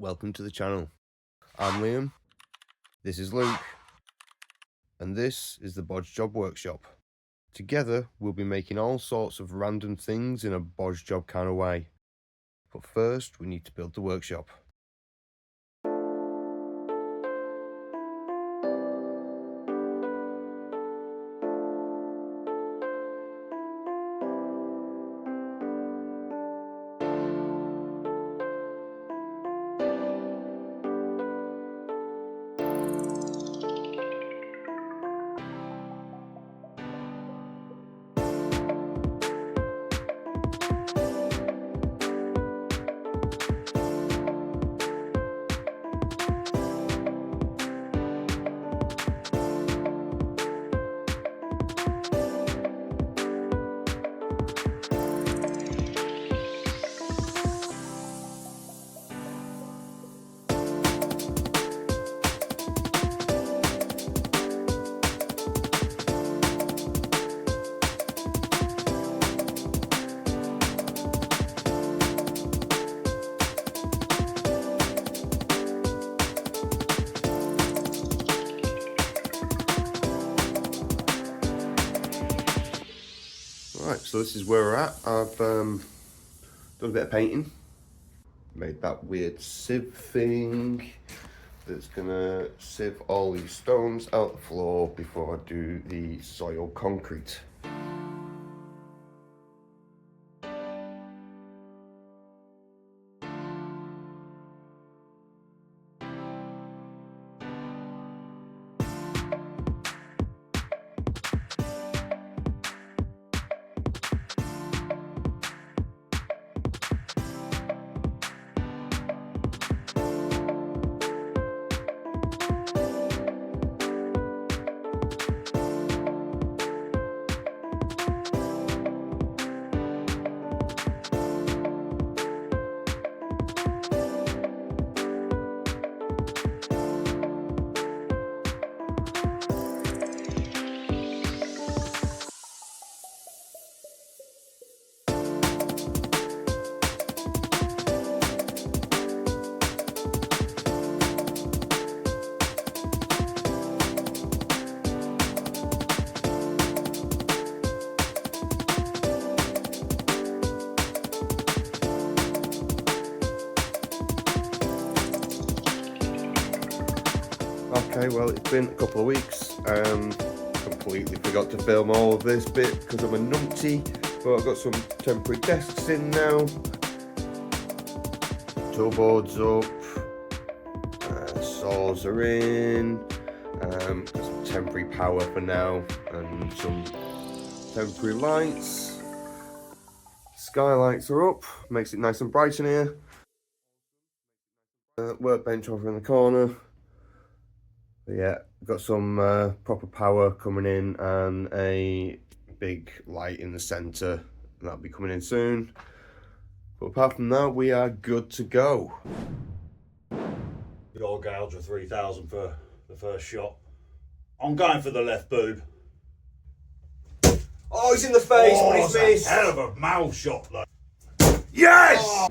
welcome to the channel. I'm Liam, this is Luke, and this is the Bodge Job Workshop. Together we'll be making all sorts of random things in a Bodge Job kind of way. But first we need to build the workshop. Right, so this is where we're at. I've done a bit of painting. Made that weird sieve thing that's gonna sieve all these stones out the floor before I do the soil concrete. Okay, well, it's been a couple of weeks. Completely forgot to film all of this bit because I'm a numpty, but I've got some temporary desks in now. Tool boards up, saws are in, got some temporary power for now, and some temporary lights. Skylights are up, makes it nice and bright in here. Workbench over in the corner. But yeah, got some proper power coming in and a big light in the centre. That'll be coming in soon. But apart from that, we are good to go. Good old gouge of 3,000 for the first shot. I'm going for the left boob. Oh, he's in the face, but he's it's a missed. hell of a mouth shot though. Yes! Oh.